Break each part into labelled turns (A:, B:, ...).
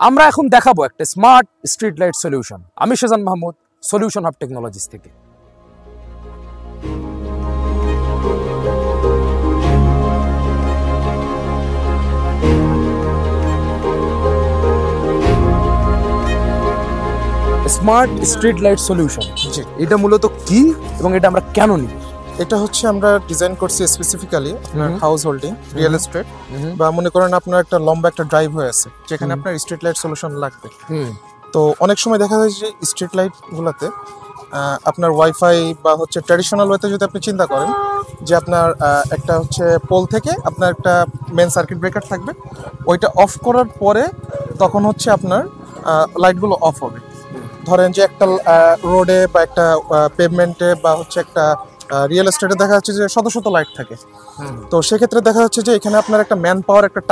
A: আমরা এখন দেখাবো একটা স্মার্ট স্ট্রিট লাইট সলিউশন। আমি Shahjan Mahmud, solution hub technologies থেকে। স্মার্ট স্ট্রিট লাইট সলিউশন,
B: জি,
A: এটা মূলত কি এবং এটা আমরা কেন নিই?
B: এটা হচ্ছে আমরা ডিজাইন করছি স্পেসিফিক্যালি আপনার হাউস হোল্ডিং, রিয়েল এস্টেট, বা মনে করেন আপনার একটা লম্বা একটা ড্রাইভ হয়ে আছে যেখানে আপনার স্ট্রিট লাইট সলিউশন লাগবে। তো অনেক সময় দেখা যায় যে স্ট্রিট লাইট গুলাতে আপনার ওয়াইফাই বা হচ্ছে ট্র্যাডিশনাল ওয়েতে যদি আপনি চিন্তা করেন যে আপনার একটা হচ্ছে পোল থেকে আপনার একটা মেন সার্কিট ব্রেকার থাকবে, ওইটা অফ করার পরে তখন হচ্ছে আপনার লাইটগুলো অফ হবে। ধরেন যে একটা রোডে বা একটা পেভমেন্টে বা হচ্ছে একটা রিয়েল এস্টেটে দেখা যাচ্ছে যে শত শত লাইট থাকে। তো সেক্ষেত্রে দেখা যাচ্ছে যে এখানে আপনার একটা ম্যান পাওয়ার, একটা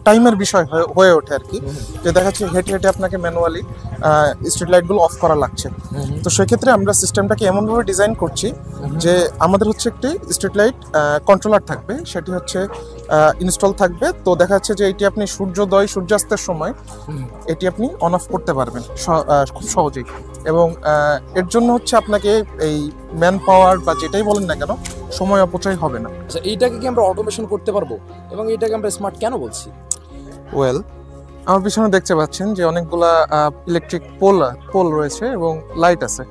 B: টাইমের বিষয় হয়ে ওঠে আর কি, যে দেখা যাচ্ছে হেঁটে হেঁটে আপনাকে ম্যানুয়ালি স্ট্রিট লাইটগুলো অফ করা লাগছে। তো সেক্ষেত্রে আমরা সিস্টেমটাকে এমনভাবে ডিজাইন করছি যে আমাদের হচ্ছে একটি স্ট্রিট লাইট কন্ট্রোলার থাকবে, সেটি হচ্ছে ইনস্টল থাকবে। তো দেখা যাচ্ছে যে এটি আপনি সূর্যোদয় সূর্যাস্তের সময় এটি আপনি অন অফ করতে পারবেন খুব সহজেই, এবং এর জন্য হচ্ছে আপনাকে এই ম্যান পাওয়ার বা যেটাই বলেন না কেন সময় অপচয় হবে না।
A: আচ্ছা, এইটাকে কি আমরা অটোমেশন করতে পারবো এবং এটাকে আমরা স্মার্ট কেন বলছি?
B: ওয়েল, আমার পিছনে দেখতে পাচ্ছেন যে অনেকগুলা ইলেকট্রিক পোল রয়েছে এবং লাইট আছে।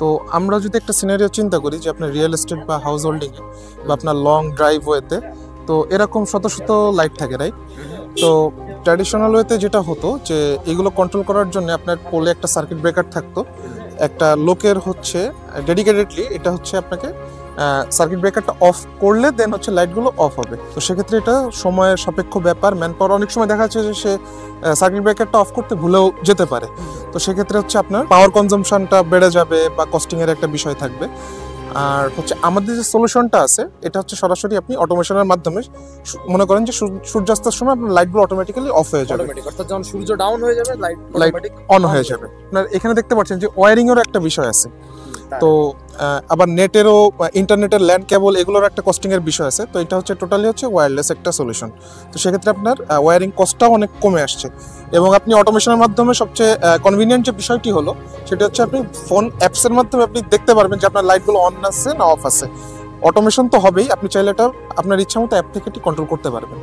B: তো আমরা যদি একটা সিনারিও চিন্তা করি যে আপনার রিয়েল এস্টেট বা হাউস হোল্ডিং এ বা আপনার লং ড্রাইভ ওয়েতে, তো এরকম শত শত লাইট থাকে, রাইট? তো ট্র্যাডিশনাল ওয়েতে যেটা হতো যে এগুলো কন্ট্রোল করার জন্য আপনার পোলে একটা সার্কিট ব্রেকার থাকতো, একটা লোকের হচ্ছে ডেডিকেটেডলি এটা হচ্ছে আপনাকে সার্কিট ব্রেকারটা অফ করলে দেন হচ্ছে লাইটগুলো অফ হবে। তো সেক্ষেত্রে এটা সময়ের সাপেক্ষ ব্যাপার, ম্যান পাওয়ার অনেক সময় দেখা যাচ্ছে যে সে সার্কিট ব্রেকারটা অফ করতে ভুলেও যেতে পারে। তো সেক্ষেত্রে হচ্ছে আপনার পাওয়ার কনজাম্পশনটা বেড়ে যাবে বা কস্টিংয়ের একটা বিষয় থাকবে। আর হচ্ছে আমাদের যে সলিউশনটা আছে এটা হচ্ছে সরাসরি আপনি অটোমেশনের মাধ্যমে মনে করেন যে সূর্যাস্তের সময় আপনার লাইটগুলো অটোমেটিক্যালি অফ হয়ে যাবে,
A: অর্থাৎ যখন সূর্য ডাউন হয়ে যাবে লাইট
B: অন হয়ে যাবে। আপনার এখানে দেখতে পাচ্ছেন যে ওয়্যারিং এরও একটা বিষয় আছে, তো আবার নেটেরও, ইন্টারনেটের ল্যান্ড কেবল এগুলোর একটা কস্টিং এর বিষয় আছে। তো এটা হচ্ছে টোটালি হচ্ছে ওয়্যারলেস একটা সলিউশন। তো সেক্ষেত্রে আপনার ওয়্যারিং কস্টটাও অনেক কমে আসছে, এবং আপনি অটোমেশনের মাধ্যমে সবচেয়ে কনভিনিয়েন্ট যে বিষয়টি হলো সেটা হচ্ছে আপনি ফোন অ্যাপসের মাধ্যমে আপনি দেখতে পারবেন যে আপনার লাইটগুলো অন আছে না অফ আছে। অটোমেশন তো হবেই, আপনি চাইলে এটা আপনার ইচ্ছা মতো অ্যাপ থেকে কন্ট্রোল করতে পারবেন।